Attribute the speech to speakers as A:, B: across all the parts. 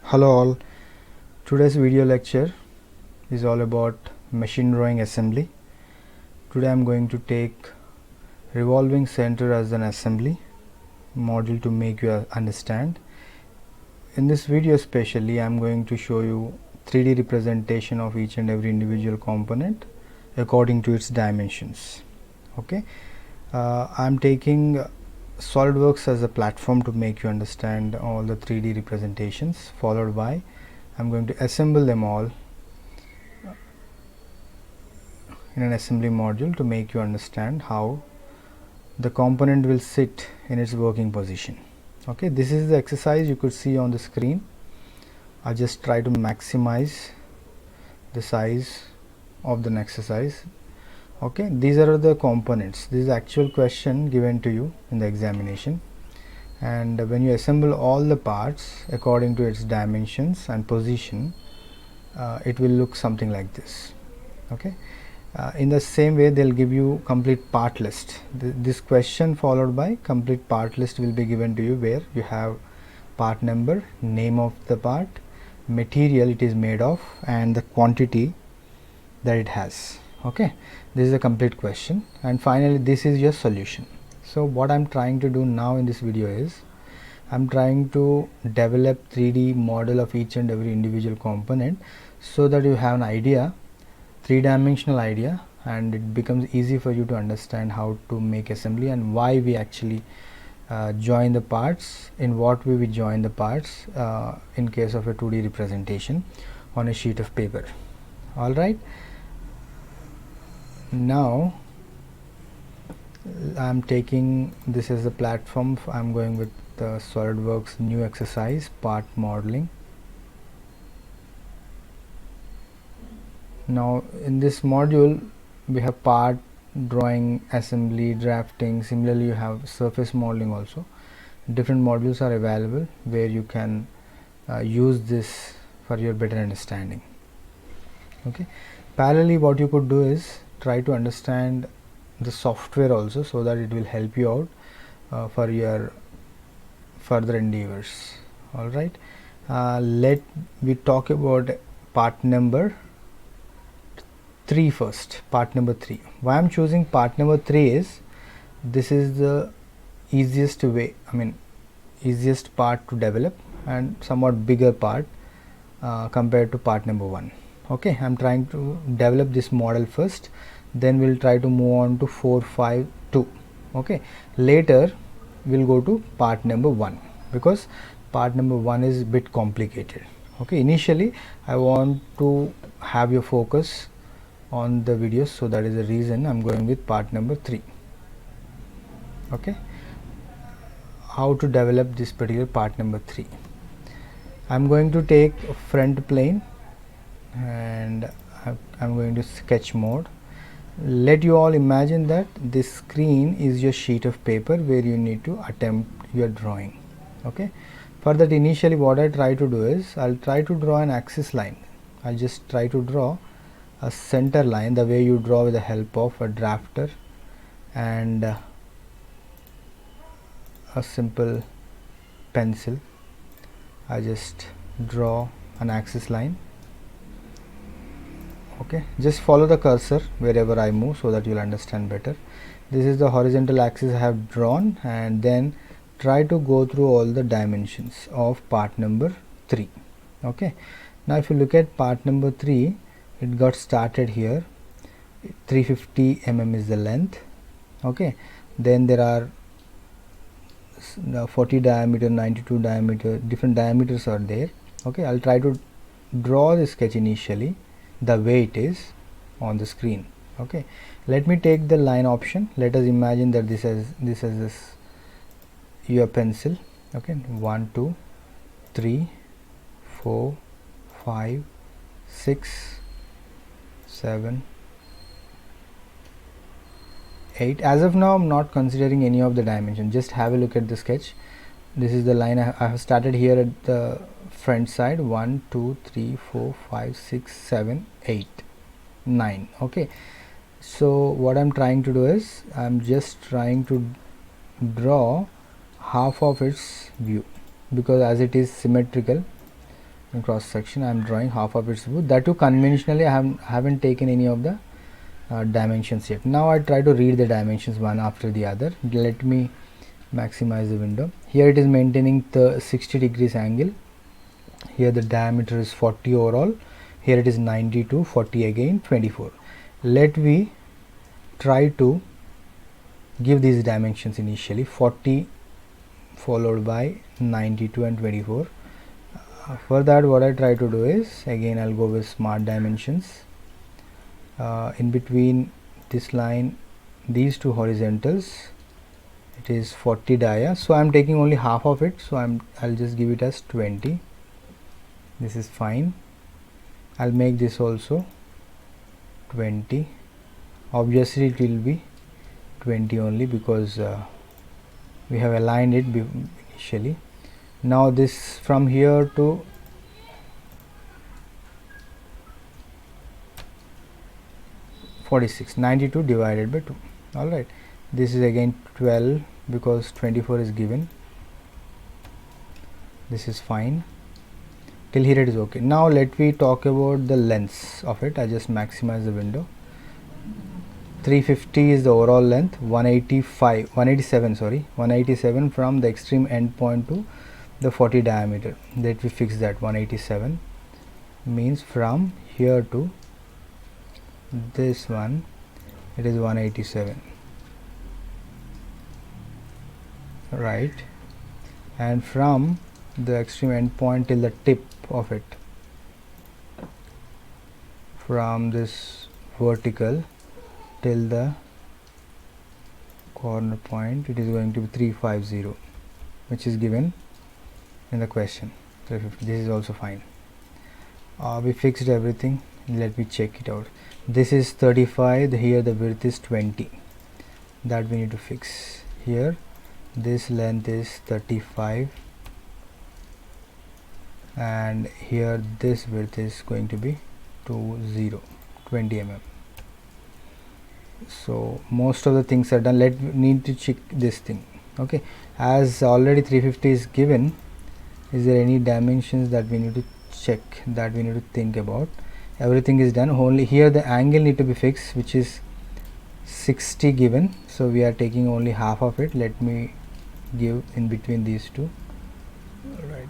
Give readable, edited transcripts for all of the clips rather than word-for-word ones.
A: Hello all, today's video lecture is all about machine drawing assembly. Today I am going to take revolving center as an assembly module to make you understand. In this video especially I am going to show you 3D representation of each and every individual component according to its dimensions. Okay, I am taking SolidWorks as a platform to make you understand all the 3D representations, followed by I'm going to assemble them all in an assembly module to make you understand how the component will sit in its working position. Okay, this is the exercise you could see on the screen. I just try to maximize the size of the exercise. Okay, these are the components. This is the actual question given to you in the examination, and when you assemble all the parts according to its dimensions and position, it will look something like this. Okay, in the same way they'll give you complete part list. This question followed by complete part list will be given to you, where you have part number, name of the part, material it is made of, and the quantity that it has. Okay, this is a complete question, and finally this is your solution. So what I'm trying to do now in this video is I'm trying to develop 3D model of each and every individual component so that you have an idea, three-dimensional idea, and it becomes easy for you to understand how to make assembly and why we actually join the parts, in what way we join the parts in case of a 2D representation on a sheet of paper. Alright, now I'm taking this as a platform. I'm going with the SolidWorks new exercise, part modeling. Now in this module we have part drawing, assembly, drafting. Similarly you have surface modeling also. Different modules are available where you can use this for your better understanding. Okay, parallelly what you could do is try to understand the software also, so that it will help you out for your further endeavors. Alright, let we talk about part number 3 first. Part number 3. Why I'm choosing part number 3 is this is the easiest way, easiest part to develop and somewhat bigger part compared to part number 1. Okay, I'm trying to develop this model first, then we'll try to move on to 4, 5, 2. Okay, later we'll go to part number 1 because part number 1 is a bit complicated. Okay, initially I want to have your focus on the videos, so that is the reason I'm going with part number 3. Okay, how to develop this particular part number 3. I'm going to take front plane and I'm going to sketch mode. Let you all imagine that this screen is your sheet of paper where you need to attempt your drawing. Okay, for that initially what I try to do is I'll try to draw an axis line. I'll just try to draw a center line the way you draw with the help of a drafter and a simple pencil. I just draw an axis line. Okay, just follow the cursor wherever I move so that you'll understand better. This is the horizontal axis I have drawn, and then try to go through all the dimensions of part number 3. Okay, now if you look at part number 3, it got started here. 350 mm is the length. Okay, then there are 40 diameter, 92 diameter, different diameters are there. Okay, I'll try to draw the sketch initially the way it is on the screen. Okay, let me take the line option. Let us imagine that this is your pencil. Okay, 1 2 3 4 5 6 7 8. As of now I'm not considering any of the dimension. Just have a look at the sketch. This is the line I have started here at the front side. 1 2 3 4 5 6 7 8 9. Okay, so what I'm trying to do is I'm just trying to draw half of its view, because as it is symmetrical in cross section. I am drawing half of its width. That too conventionally I haven't taken any of the dimensions yet. Now I try to read the dimensions one after the other. Let me maximize the window. Here it is maintaining the 60 degrees angle. Here the diameter is 40 overall. Here it is 92, 40 again, 24. Let me try to give these dimensions initially, 40 followed by 92 and 24. For that, what I try to do is, again I'll go with smart dimensions. In between this line, these two horizontals, it is 40 dia, so I'm taking only half of it, so I'll just give it as 20. This is fine. I'll make this also 20. Obviously it will be 20 only because we have aligned it initially. Now this from here to (46), 92 divided by 2. Alright, this is again 12 because 24 is given. This is fine. Till here it is okay. Now let me talk about the lengths of it. I just maximize the window. 350 is the overall length, 187 from the extreme end point to the 40 diameter. Let me fix that. 187 means from here to this one, it is 187, right? And from the extreme end point till the tip of it, from this vertical till the corner point, it is going to be 350, which is given in the question. 350. This is also fine. We fixed everything. Let me check it out. This is 35. Here the width is 20. That we need to fix. Here this length is 35, and here this width is going to be 20 mm. So most of the things are done. Let me need to check this thing. Okay, as already 350 is given, is there any dimensions that we need to check, that we need to think about? Everything is done. Only here the angle need to be fixed, which is 60 given, so we are taking only half of it. Let me give in between these two. Right,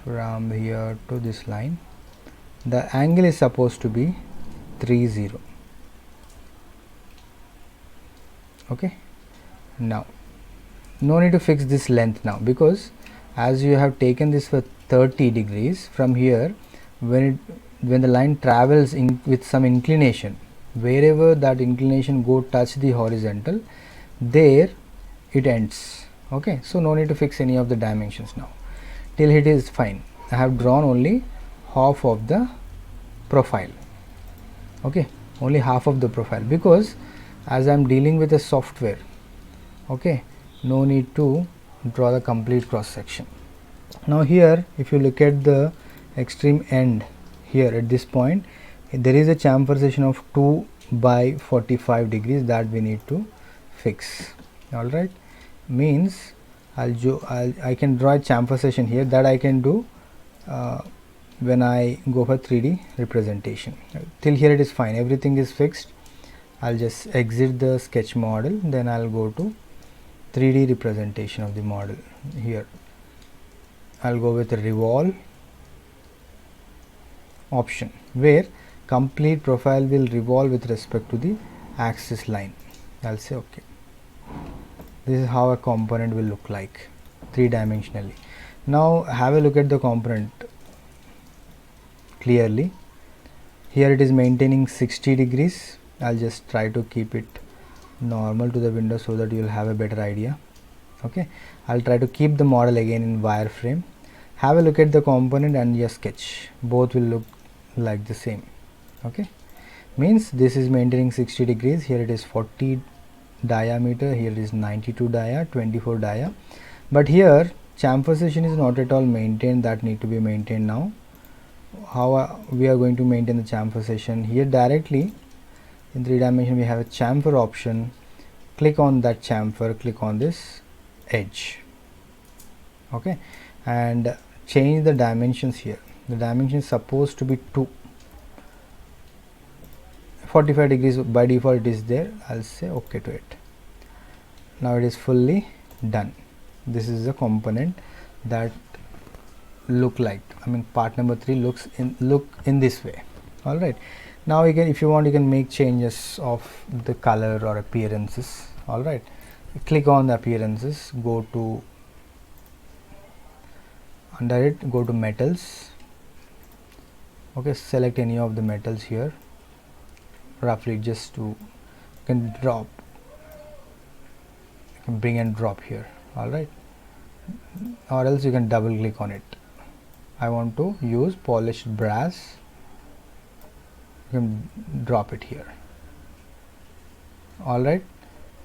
A: from here to this line, the angle is supposed to be 30. Okay, now no need to fix this length now, because as you have taken this for 30 degrees, from here when the line travels in with some inclination, wherever that inclination go touch the horizontal, there it ends. Okay, so no need to fix any of the dimensions now. Till it is fine. I have drawn only half of the profile. Okay, only half of the profile, because as I am dealing with a software, okay, no need to draw the complete cross section. Now here if you look at the extreme end, here at this point there is a chamfer section of 2 by 45 degrees that we need to fix. Alright, means I can draw a chamfer section here, that I can do when I go for 3D representation. Till here it is fine, everything is fixed. I'll just exit the sketch model, then I'll go to 3D representation of the model. Here I'll go with a revolve option, where complete profile will revolve with respect to the axis line. I'll say okay. This is how a component will look like 3-dimensionally. Now have a look at the component clearly. Here it is maintaining 60 degrees. I'll just try to keep it normal to the window so that you will have a better idea. Okay, I'll try to keep the model again in wireframe. Have a look at the component and your sketch, both will look like the same. Okay, means this is maintaining 60 degrees. Here it is 40 diameter, here it is 92 dia, 24 dia, but here chamfer section is not at all maintained. That need to be maintained now. How we are going to maintain the chamfer section? Here directly in 3-dimension we have a chamfer option. Click on that chamfer, click on this edge. Okay, and change the dimensions here. The dimension is supposed to be 2. 45 degrees by default it is there. I'll say OK to it. Now it is fully done. This is the component that look like, part number 3 look in this way. All right, now you can, if you want, you can make changes of the color or appearances. All right, click on the appearances, go to under it, go to metals. Okay, select any of the metals here, roughly, just to, you can drop, you can bring and drop here. All right, or else you can double click on it. I want to use polished brass, you can drop it here. All right,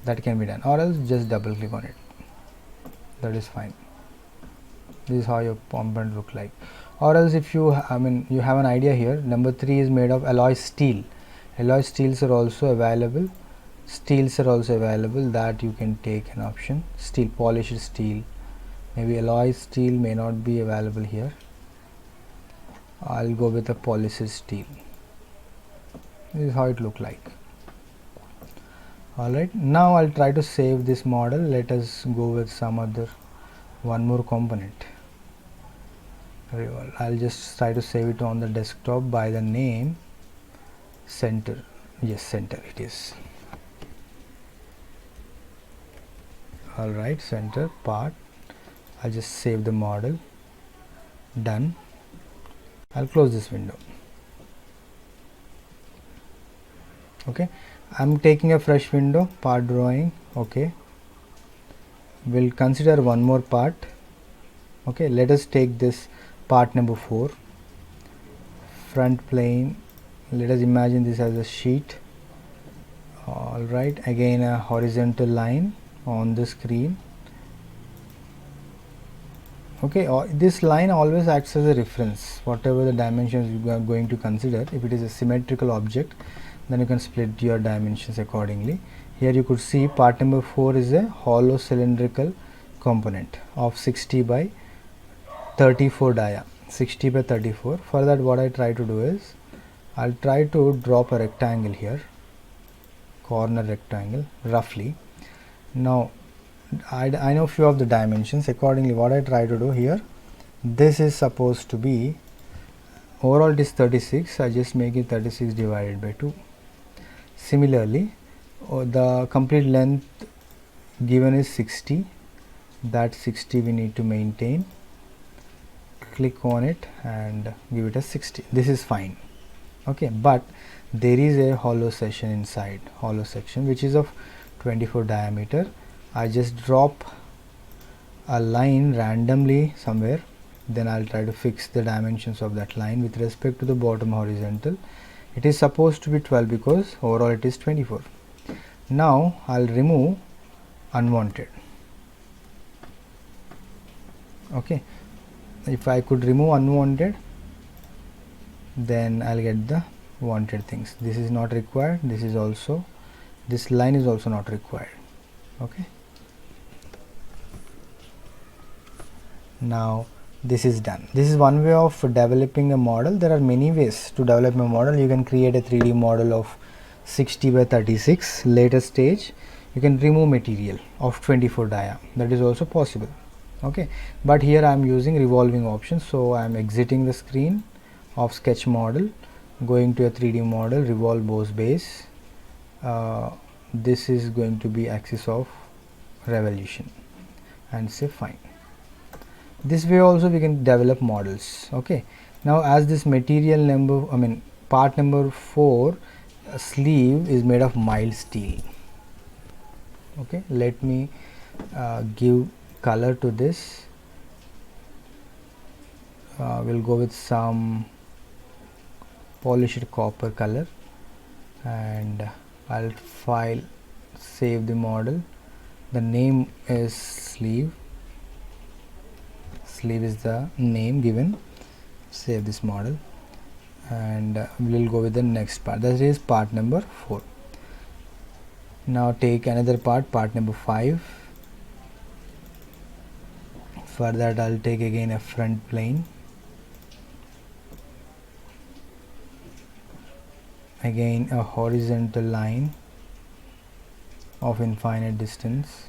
A: that can be done, or else just double click on it, that is fine. This is how your component look like. Or else if you you have an idea here, number 3 is made of alloy steel. Alloy steels are also available, that you can take an option. Steel, polished steel, maybe alloy steel may not be available here. I'll go with a polished steel. This is how it look like. Alright, now I'll try to save this model. Let us go with some other, one more component. I'll just try to save it on the desktop by the name center. Yes, center it is. Alright, center part. I'll just save the model. Done. I'll close this window. Okay, I'm taking a fresh window, part drawing. Okay, we'll consider one more part. Okay, let us take this part number 4, front plane. Let us imagine this as a sheet. All right, again a horizontal line on the screen. Okay, this line always acts as a reference, whatever the dimensions you are going to consider. If it is a symmetrical object, then you can split your dimensions accordingly. Here you could see part number 4 is a hollow cylindrical component of 60 by 34 dia, 60 by 34. For that, what I try to do is, I'll try to drop a rectangle here, corner rectangle, roughly. Now I know few of the dimensions. Accordingly, what I try to do here, this is supposed to be, overall it is 36, I just make it 36 divided by 2. Similarly, the complete length given is 60, that 60 we need to maintain. Click on it and give it a 60. This is fine. Okay, but there is a hollow section inside, hollow section which is of 24 diameter. I just drop a line randomly somewhere, then I'll try to fix the dimensions of that line with respect to the bottom horizontal. It is supposed to be 12 because overall it is 24. Now I'll remove unwanted. Okay, if I could remove unwanted, then I'll get the wanted things. This is not required, this is also, this line is also not required. Okay, now this is done. This is one way of developing a model. There are many ways to develop a model. You can create a 3D model of 60 by 36. Later stage, you can remove material of 24 dia. That is also possible. Okay, but here I am using revolving options, so I am exiting the screen of sketch model, going to a 3D model, revolve boss base. This is going to be axis of revolution, and say fine. This way also we can develop models. Okay, now as this material number, part number 4, sleeve is made of mild steel. Okay, let me give color to this. We'll go with some polished copper color, and I'll file, save the model. The name is sleeve. Sleeve is the name given. Save this model, and we'll go with the next part. That is part number 4. Now take another part, part number 5. For that I'll take again a front plane, again a horizontal line of infinite distance.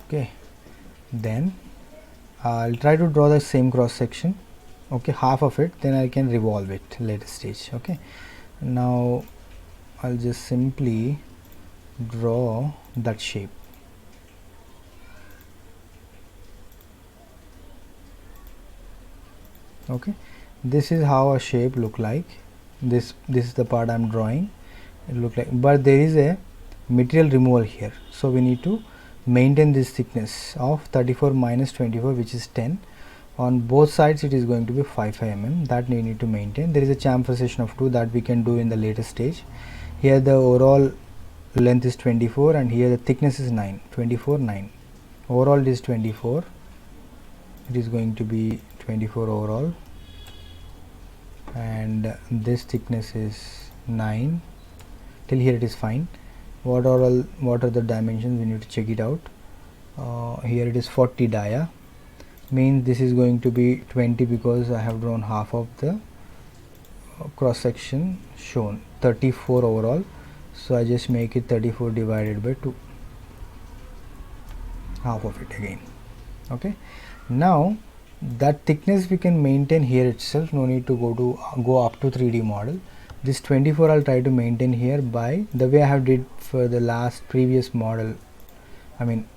A: Okay, then I'll try to draw the same cross section, okay, half of it, then I can revolve it later stage. Okay, now I'll just simply draw that shape. Okay, this is how a shape look like. This is the part I'm drawing. It look like, but there is a material removal here, so we need to maintain this thickness of 34 minus 24, which is 10. On both sides it is going to be 5 mm, that we need to maintain. There is a chamferization of 2 that we can do in the later stage. Here the overall length is 24 and here the thickness is 9, 24 9. Overall it is 24, it is going to be 24 overall, and this thickness is 9. Till here it is fine. What are the dimensions? We need to check it out. Here it is 40 dia, means this is going to be 20 because I have drawn half of the cross section shown. 34 overall, so I just make it 34 divided by 2, half of it again. Okay, now that thickness we can maintain here itself, no need to go up to 3D model. This 24 I'll try to maintain here by the way I have did for the previous model, I mean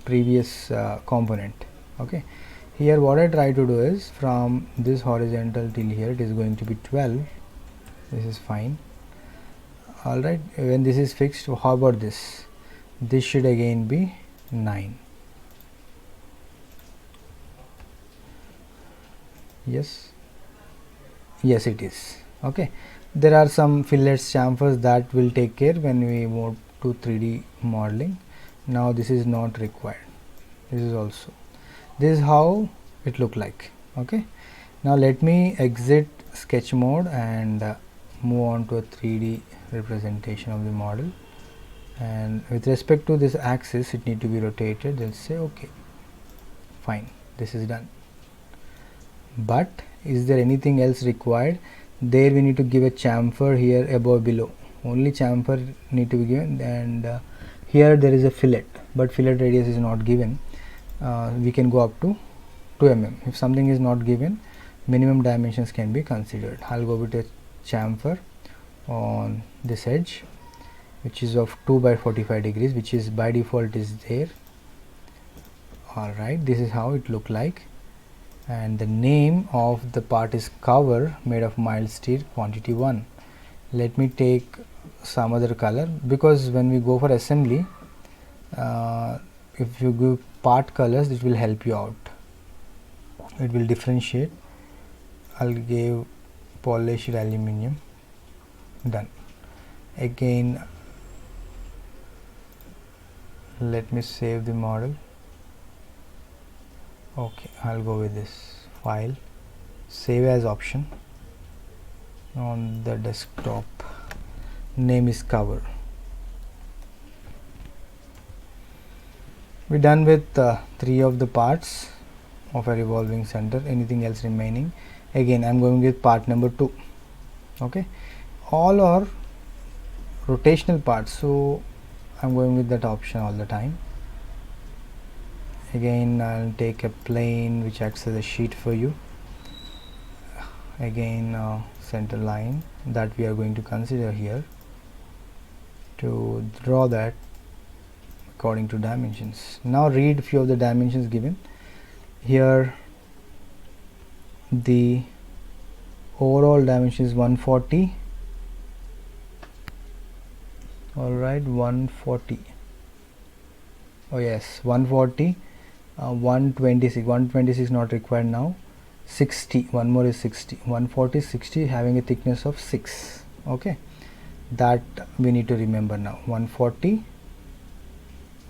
A: previous component. Okay, here what I try to do is from this horizontal till here it is going to be 12. This is fine. Alright, when this is fixed, how about this? This should again be 9. Yes, it is. Okay, there are some fillets, chamfers that will take care when we move to 3D modeling. Now this is not required. This is also, this is how it look like. Okay, now let me exit sketch mode and move on to a 3D representation of the model, and with respect to this axis it need to be rotated. Let's say okay, fine, this is done. But is there anything else required? There we need to give a chamfer here above below, only chamfer need to be given, and here there is a fillet, but fillet radius is not given. We can go up to 2 mm. If something is not given, minimum dimensions can be considered. I'll go with a chamfer on this edge, which is of 2 by 45 degrees, which is by default is there. Alright, this is how it look like, and the name of the part is cover made of mild steel, quantity 1. Let me take some other color, because when we go for assembly, if you give part colors it will help you out, it will differentiate. I'll give polished aluminum. Done. Again let me save the model. Okay, I'll go with this file, save as option on the desktop. Name is cover. We're done with 3 of the parts of a revolving center. Anything else remaining? Again I'm going with part number 2. Okay, all are rotational parts, so I'm going with that option all the time. Again I'll take a plane which acts as a sheet for you. Again center line that we are going to consider here to draw that according to dimensions. Now read few of the dimensions given here. The overall dimension is 140. Alright, 140. Oh yes, 140. 126 not required now. 60, one more is 60. 140, 60 having a thickness of 6. Okay, that we need to remember now. 140,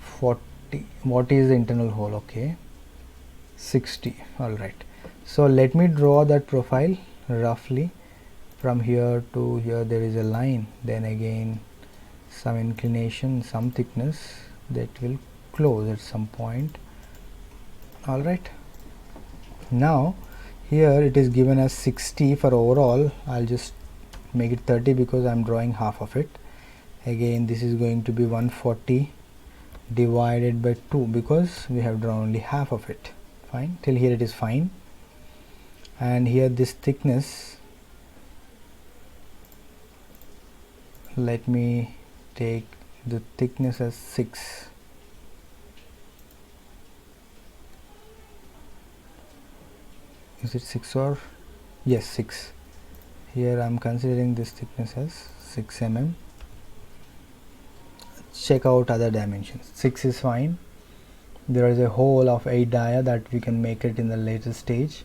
A: 40. What is the internal hole? Okay, 60. Alright, so let me draw that profile roughly. From here to here there is a line, then again some inclination, some thickness that will close at some point. Alright, now here it is given as 60 for overall. I'll just make it 30 because I'm drawing half of it. Again, this is going to be 140 divided by 2 because we have drawn only half of it. Fine, till here it is fine. And here this thickness, let me take the thickness as 6. Is it 6 or yes, 6. Here I am considering this thickness as 6 mm. Check out other dimensions. 6 is fine. There is a hole of 8 dia that we can make it in the later stage,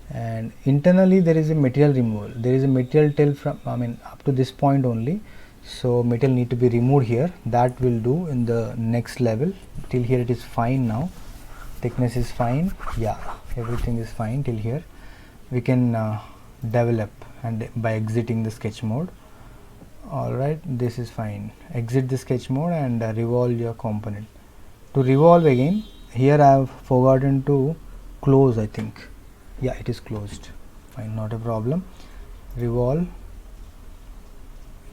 A: and internally there is a material removal. There is a material till from up to this point only, so material need to be removed here. That will do in the next level. Till here it is fine. Now thickness is fine, yeah, everything is fine. Till here we can develop and by exiting the sketch mode. Alright, this is fine. Exit the sketch mode and revolve your component. To revolve again, here I have forgotten to close, I think. Yeah, it is closed. Fine, not a problem. Revolve.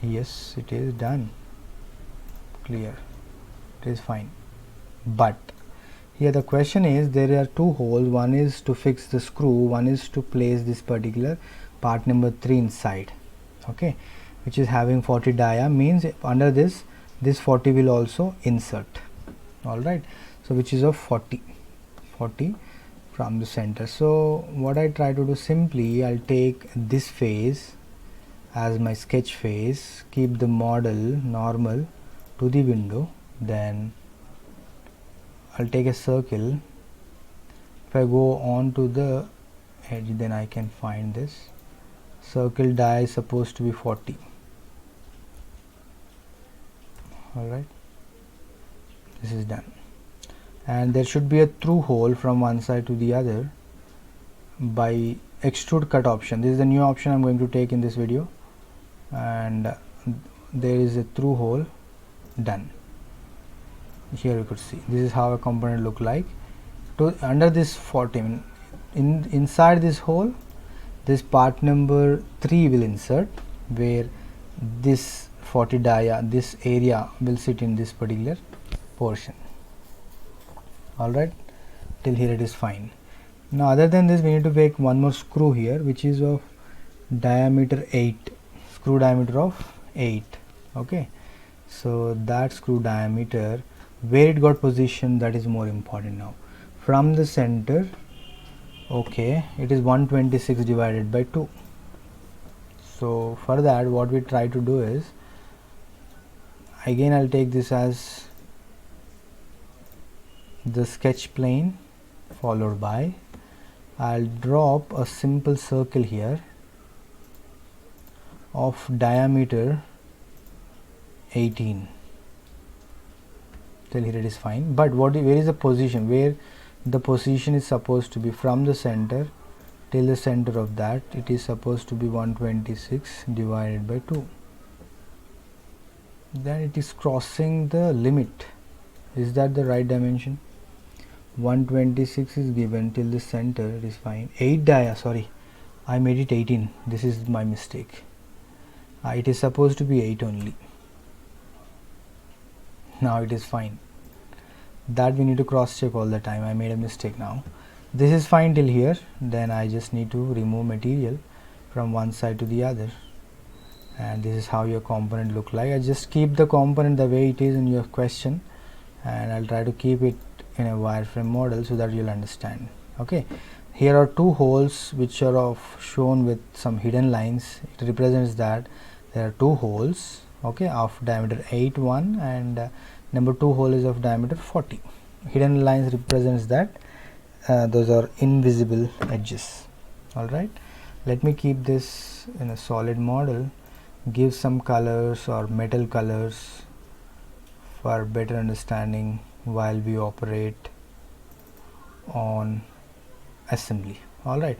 A: Yes, it is done. Clear. It is fine. But here the question is, there are two holes. One is to fix the screw, one is to place this particular part number 3 inside. Okay, which is having 40 dia, means under this 40 will also insert. Alright, so which is of 40 from the center. So what I try to do, simply I'll take this face as my sketch face, keep the model normal to the window, then I'll take a circle. If I go on to the edge, then I can find this circle dia is supposed to be 40. Alright, this is done, and there should be a through hole from one side to the other by extrude cut option. This is the new option I'm going to take in this video, and there is a through hole. Done. Here you could see this is how a component look like. To under this 40, inside this hole, this part number 3 will insert, where this 40 dia, this area will sit in this particular portion. Alright, till here it is fine. Now other than this, we need to make one more screw here, which is of diameter 8, screw diameter of 8. Okay, so that screw diameter, where it got positioned, that is more important now. From the center, okay, it is 126 divided by 2. So for that, what we try to do is, again I'll take this as the sketch plane, followed by I'll drop a simple circle here of diameter 18. Till here it is fine, but where is the position, where the position is supposed to be from the center till the center of that, it is supposed to be 126 divided by 2. Then it is crossing the limit. Is that the right dimension? 126 is given till the center, it is fine. 8 dia, sorry, I made it 18. This is my mistake. It is supposed to be 8 only. Now it is fine. That we need to cross check all the time. I made a mistake now. This is fine till here. Then I just need to remove material from one side to the other, and this is how your component look like. I just keep the component the way it is in your question, and I'll try to keep it in a wireframe model so that you'll understand. Okay, here are two holes which are shown with some hidden lines. It represents that there are two holes, okay, of diameter 8 one, and number 2 hole is of diameter 40. Hidden lines represents that those are invisible edges. Alright, let me keep this in a solid model, give some colors or metal colors for better understanding while we operate on assembly. Alright,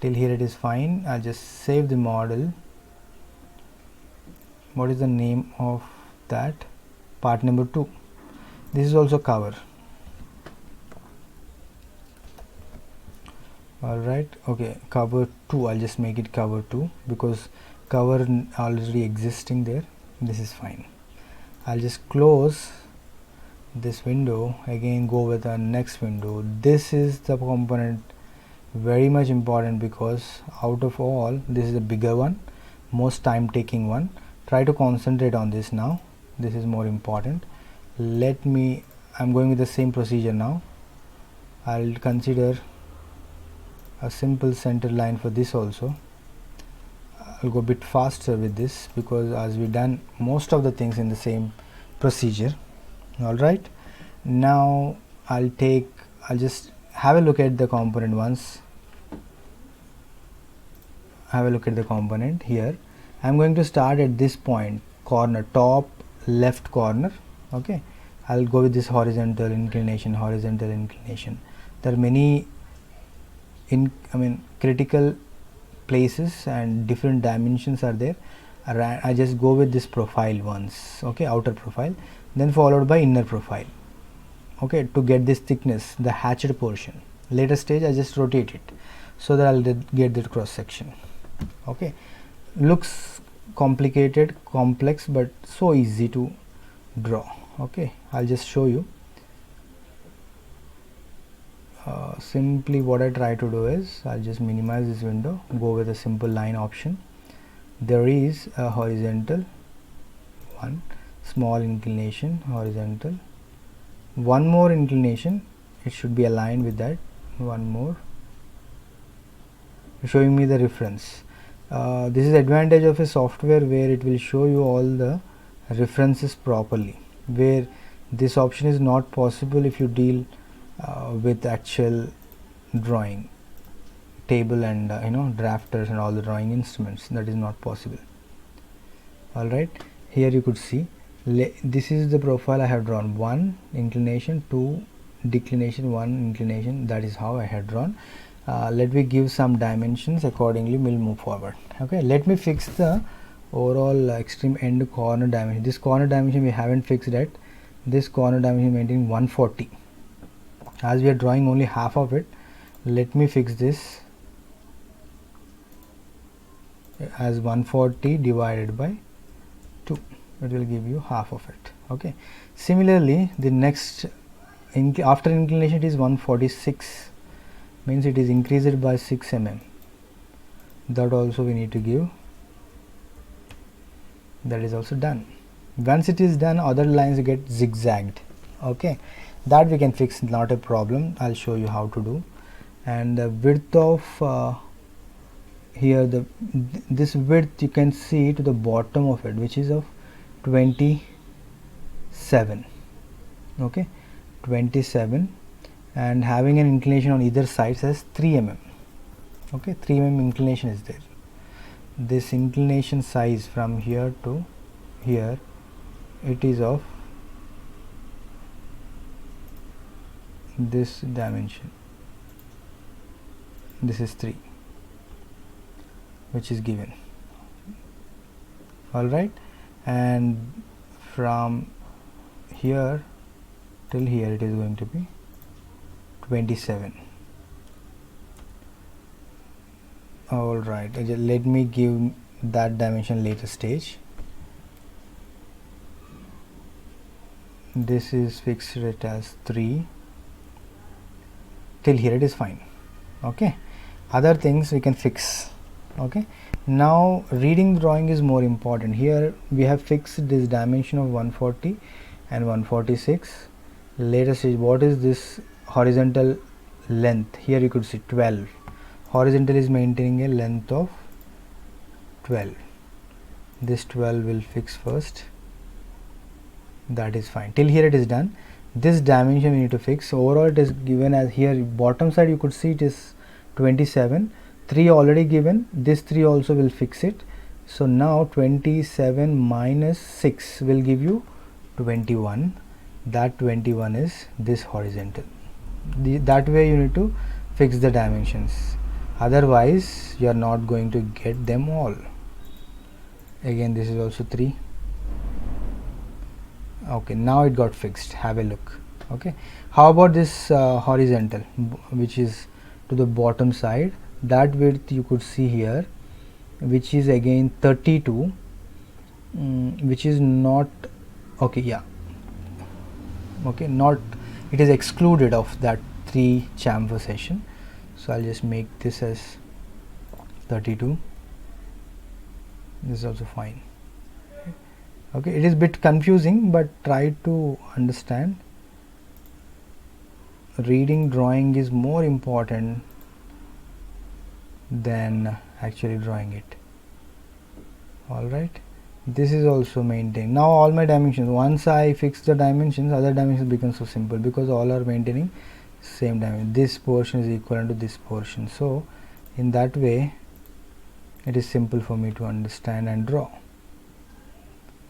A: till here it is fine. I'll just save the model. What is the name of that? Part number 2. This is also cover. Alright, okay, cover 2, I'll just make it cover 2 because cover already existing there. This is fine. I'll just close this window, again go with the next window. This is the component very much important because out of all, this is the bigger one, most time taking one. Try to concentrate on this now. This is more important. I'm going with the same procedure now. I'll consider a simple center line for this also. I'll go a bit faster with this because as we done most of the things in the same procedure. Alright, now I'll just have a look at the component once. Have a look at the component here. I'm going to start at this point, corner, top left corner. Okay, I'll go with this horizontal inclination. There are many critical places and different dimensions are there. I just go with this profile once, okay, outer profile, then followed by inner profile, okay, to get this thickness, the hatched portion. Later stage I just rotate it so that I'll get the cross section. Okay, looks complicated, complex, but so easy to draw. Okay, I'll just show you. Simply what I try to do is I'll just minimize this window, go with a simple line option. There is a horizontal one, small inclination, horizontal, one more inclination, it should be aligned with that, one more, showing me the reference. This is advantage of a software where it will show you all the references properly, where this option is not possible if you deal with actual drawing table and drafters and all the drawing instruments. That is not possible. Alright, here you could see this is the profile I have drawn, 1 inclination, 2 declination, 1 inclination. That is how I had drawn. Let me give some dimensions, accordingly we'll move forward. Okay, let me fix the overall extreme end corner dimension. This corner dimension we haven't fixed yet. This corner dimension maintaining 140. As we are drawing only half of it, let me fix this as 140 divided by 2. It will give you half of it. Okay, similarly the next after inclination it is 146, means it is increased by 6 mm. That also we need to give. That is also done. Once it is done, other lines get zigzagged. Okay, that we can fix, not a problem. I'll show you how to do. And the width of here, this width you can see to the bottom of it, which is of 27. Okay, 27, and having an inclination on either side says 3 mm. Okay, 3 mm inclination is there. This inclination size from here to here, it is of this dimension. This is 3, which is given. Alright, and from here till here it is going to be 27. Alright, let me give that dimension later stage. This is fixed it as 3. Till here it is fine. Okay, other things we can fix. Okay, now reading drawing is more important. Here we have fixed this dimension of 140 and 146. Later stage, what is this horizontal length? Here you could see 12. Horizontal is maintaining a length of 12. This 12 will fix first. That is fine. Till here it is done. This dimension we need to fix. Overall it is given as here bottom side you could see it is 27. 3 already given. This 3 also will fix it. So now 27 minus 6 will give you 21. That 21 is this horizontal. That way you need to fix the dimensions. Otherwise you are not going to get them all. Again this is also 3. Okay, now it got fixed. Have a look. Okay, how about this horizontal, which is to the bottom side. That width you could see here, which is again 32, which is not okay, yeah, okay, not, it is excluded of that 3 chamfer session. So I'll just make this as 32. This is also fine. Okay, it is a bit confusing, but try to understand. Reading drawing is more important than actually drawing it. Alright, this is also maintained. Now all my dimensions, once I fix the dimensions, other dimensions become so simple because all are maintaining same dimension. This portion is equivalent to this portion, so in that way it is simple for me to understand and draw.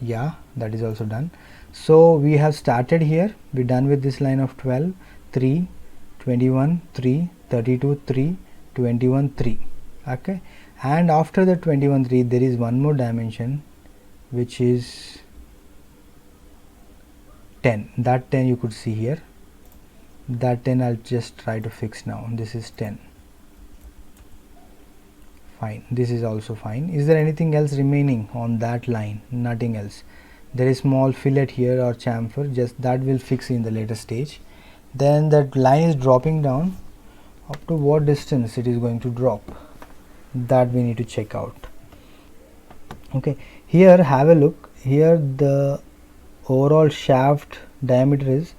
A: Yeah, that is also done. So we have started here, we done with this line of 12, 3, 21, 3, 32, 3, 21, 3. Okay, and after the 21, 3 there is one more dimension which is 10. That 10 you could see here. That 10 I'll just try to fix now. This is 10. Fine, this is also fine. Is there anything else remaining on that line? Nothing else. There is small fillet here or chamfer, just that will fix in the later stage. Then that line is dropping down. Up to what distance it is going to drop, that we need to check out. Okay, here have a look. Here the overall shaft diameter is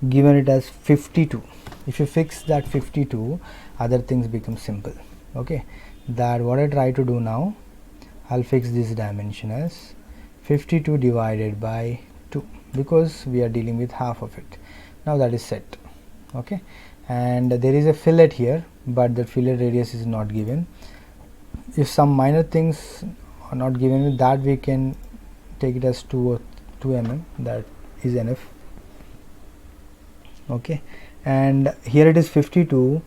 A: given it as 52. If you fix that 52, other things become simple. Okay, that what I try to do now, I'll fix this dimension as 52 divided by 2 because we are dealing with half of it. Now that is set. Okay, and there is a fillet here, but the fillet radius is not given. If some minor things are not given, that we can take it as 2 mm, that is enough. Okay, and here it is 52,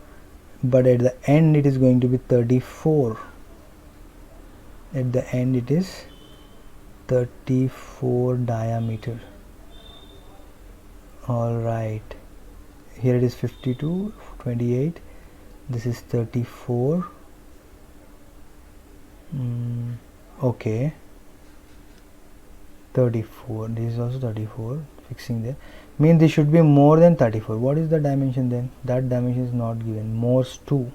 A: but at the end it is going to be 34. At the end it is 34 diameter. Alright, here it is 52, 28, this is 34. Okay, 34, this is also 34, fixing there, means this should be more than 34. What is the dimension then? That dimension is not given. Morse 2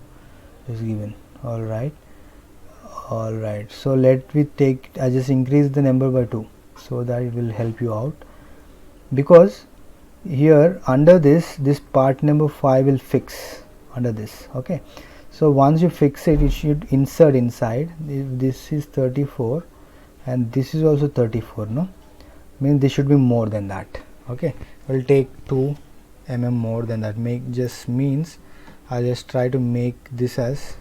A: is given. Alright, alright, so let me take, I just increase the number by 2 so that it will help you out, because here under this part number 5 will fix under this. Okay, so once you fix it, it should insert inside. If this is 34 and this is also 34, no, means this should be more than that. Okay, we'll take 2 mm more than that. Make just means I'll just try to make this as,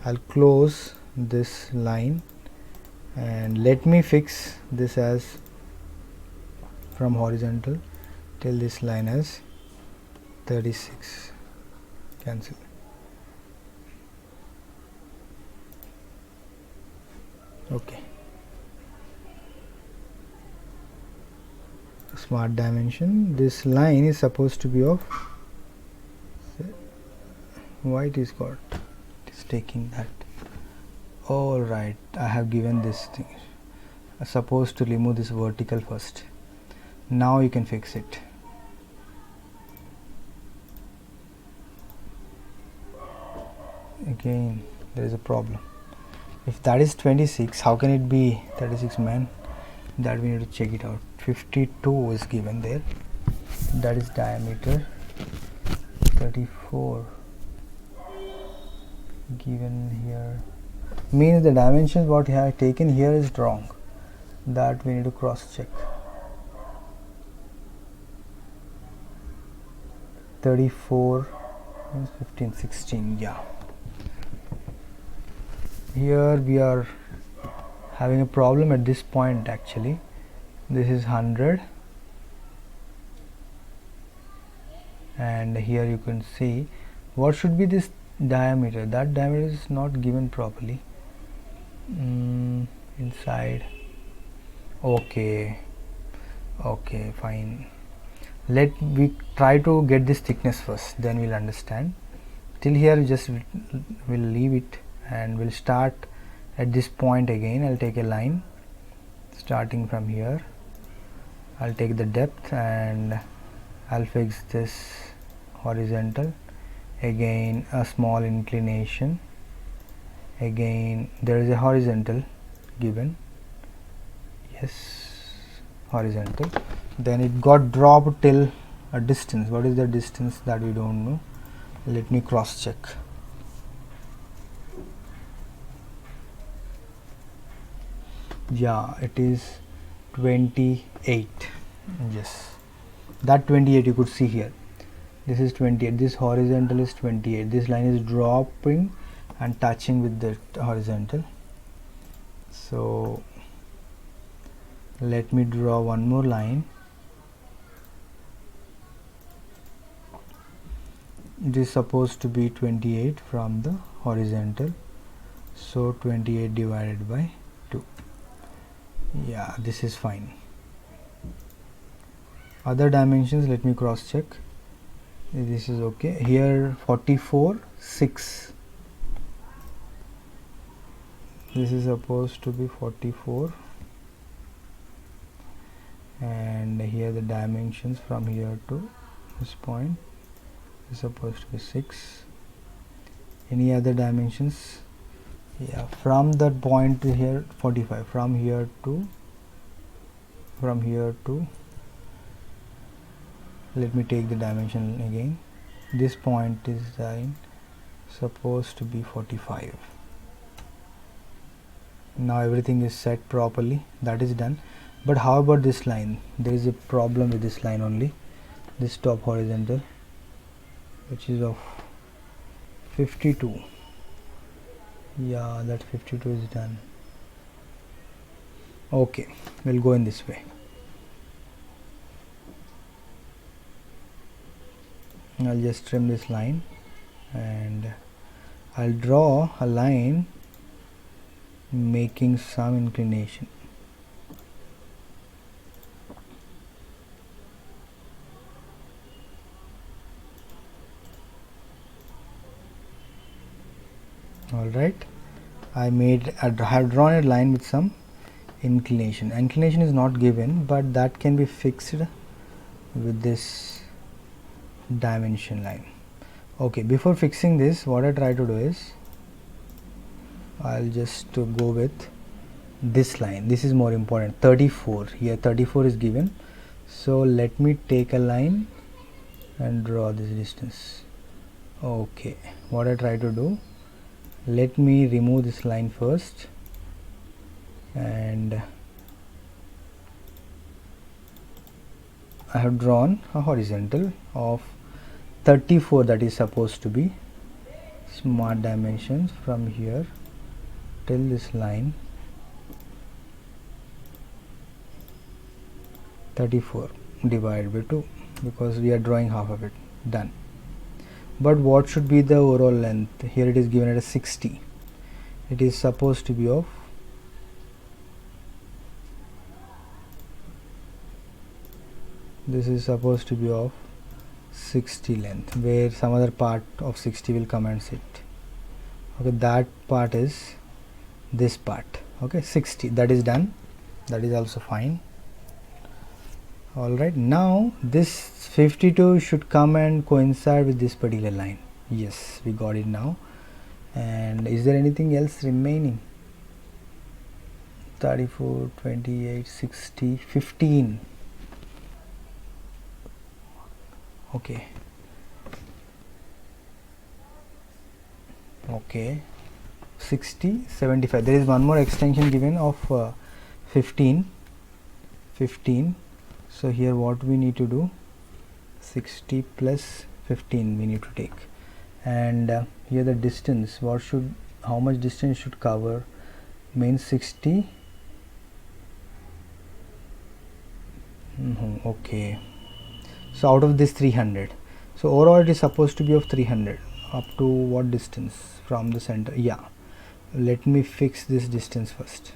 A: I'll close this line and let me fix this as from horizontal till this line as 36. Cancel. Okay, smart dimension. This line is supposed to be of, why it is got, it is taking that. Alright, I have given this thing, I supposed to remove this vertical first. Now you can fix it. Again there is a problem. If that is 26, how can it be 36, man? That we need to check it out. 52 is given there, that is diameter. 34 given here, means the dimensions what you have taken here is wrong. That we need to cross check. 34 means 15, 16, yeah. Here we are having a problem at this point. Actually this is 100 and here you can see what should be this diameter. That diameter is not given properly. Inside. Okay, okay, fine. Let we try to get this thickness first, then we'll understand. till here we just will leave it, and we'll start at this point again. I'll take a line starting from here. I'll take the depth and I'll fix this horizontal, again a small inclination, again there is a horizontal given, yes, horizontal, then it got dropped till a distance. What is the distance that we don't know? Let me cross check. Yeah, it is 28. Yes, that 28 you could see here. This is 28, this horizontal is 28, this line is dropping and touching with the horizontal. So let me draw one more line. It is supposed to be 28 from the horizontal, so 28 divided by 2. Yeah, this is fine. Other dimensions, let me cross check. This is okay. Here 44, 6. This is supposed to be 44, and here the dimensions from here to this point is supposed to be 6. Any other dimensions? Yeah, from that point to here 45, from here to let me take the dimension again. This point is supposed to be 45. Now everything is set properly, that is done. But how about this line? There is a problem with this line only, this top horizontal, which is of 52. Yeah, that 52 is done. Okay, we'll go in this way. I'll just trim this line and I'll draw a line making some inclination. Alright, I have drawn a line with some inclination. Inclination is not given, but that can be fixed with this dimension line. Okay, before fixing this, what I try to do is I'll just go with this line. This is more important, 34. Here 34 is given, so let me take a line and draw this distance. Okay, what I try to do, let me remove this line first, and I have drawn a horizontal of 34, that is supposed to be smart dimensions from here till this line 34 divided by 2, because we are drawing half of it. Done. But what should be the overall length? Here it is given at a 60. It is supposed to be of this is supposed to be of 60 length, where some other part of 60 will come and sit. Okay, that part is this part. Okay, 60, that is done. That is also fine. Alright, now this 52 should come and coincide with this particular line. Yes, we got it now. And is there anything else remaining? 34, 28, 60, 15. Okay. Okay. 60, 75. There is one more extension given of 15. So here what we need to do, 60 plus 15 we need to take, and here the distance, how much distance should cover, means 60. Okay, so out of this 300, so overall it is supposed to be of 300. Up to what distance from the center? Yeah, let me fix this distance first.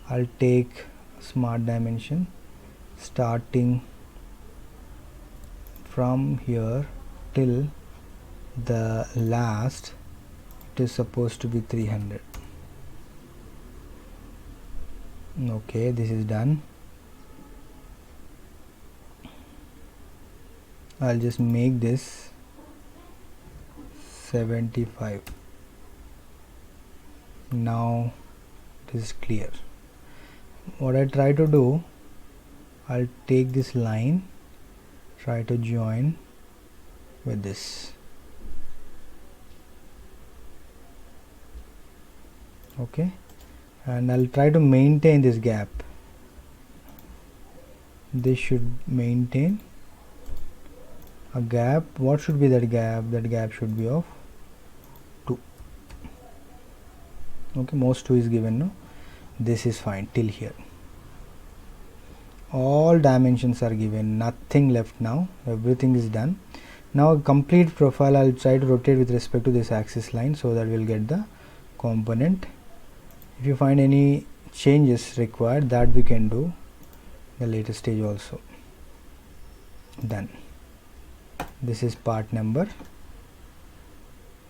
A: I'll take smart dimension starting from here till the last it is supposed to be 300. Okay, this is done. I'll just make this 75. Now it is clear. What I try to do, I'll take this line, try to join with this. Okay, and I'll try to maintain this gap. This should maintain a gap. What should be that gap? That gap should be of 2. Okay, most 2 is given, no? This is fine till here. All dimensions are given, nothing left now, everything is done. Now a complete profile I'll try to rotate with respect to this axis line so that we'll get the component. If you find any changes required, that we can do the later stage also. Done. This is part number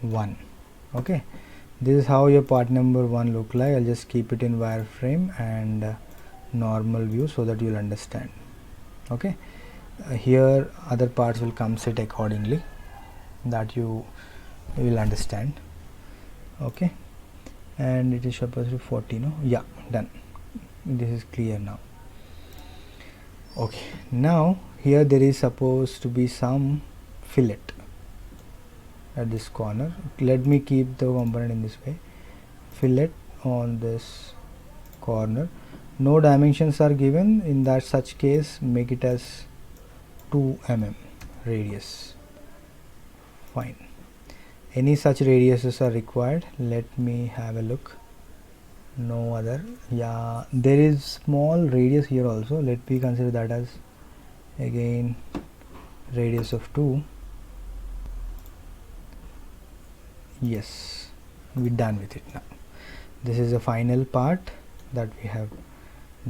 A: 1. Okay, this is how your part number 1 look like. I'll just keep it in wireframe and normal view so that you'll understand. Okay, here other parts will come set accordingly, that you will understand. Okay, and it is supposed to be 40, no? Yeah, done. This is clear now. Okay, now here there is supposed to be some fillet at this corner. Let me keep the component in this way. Fillet on this corner. No dimensions are given. In that such case, make it as 2 mm radius. Fine. Any such radiuses are required? Let me have a look. No other. Yeah, there is small radius here also. Let me consider that as again radius of 2. Yes, we're done with it now. This is the final part that we have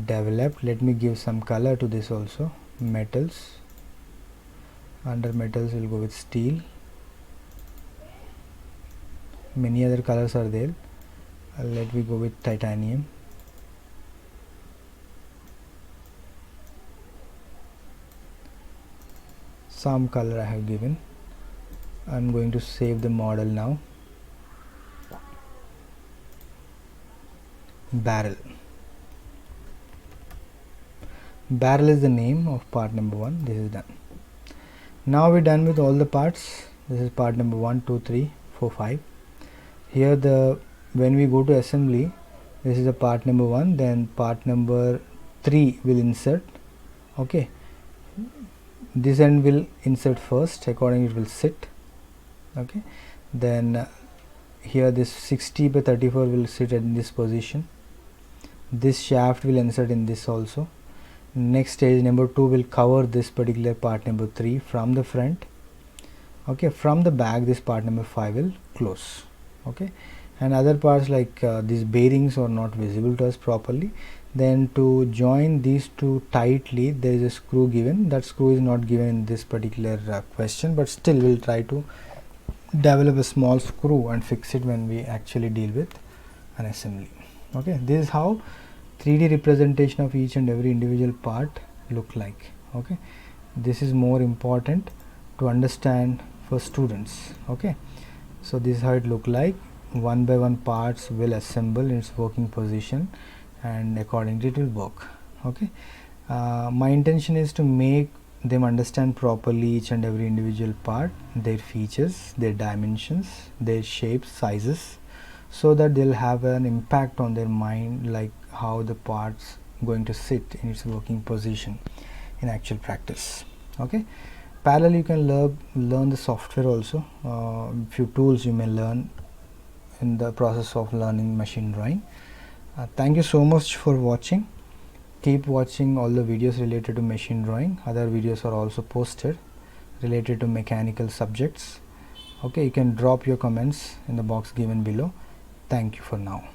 A: developed. Let me give some color to this also. Metals. Under metals we'll go with steel. Many other colors are there. Let me go with titanium. Some color I have given. I'm going to save the model now. Barrel. Barrel is the name of part number 1. This is done. Now we're done with all the parts. This is part number 1, 2, 3, 4, 5. Here when we go to assembly, this is the part number 1, then part number 3 will insert. Okay, this end will insert first, accordingly it will sit. Okay, then here this 60 by 34 will sit in this position. This shaft will insert in this also. Next stage number 2 will cover this particular part number 3 from the front. Okay, from the back this part number 5 will close. Okay, and other parts like these bearings are not visible to us properly. Then to join these two tightly, there is a screw given. That screw is not given in this particular question, but still we'll try to develop a small screw and fix it when we actually deal with an assembly. Okay, this is how 3D representation of each and every individual part look like. Okay, this is more important to understand for students. Okay, so this is how it look like. One by one parts will assemble in its working position and accordingly it will work. Okay, my intention is to make them understand properly each and every individual part, their features, their dimensions, their shapes, sizes, so that they'll have an impact on their mind, like how the parts going to sit in its working position in actual practice. Okay, parallel you can learn the software also. Few tools you may learn in the process of learning machine drawing. Thank you so much for watching. Keep watching all the videos related to machine drawing. Other videos are also posted related to mechanical subjects. Okay, you can drop your comments in the box given below. Thank you for now.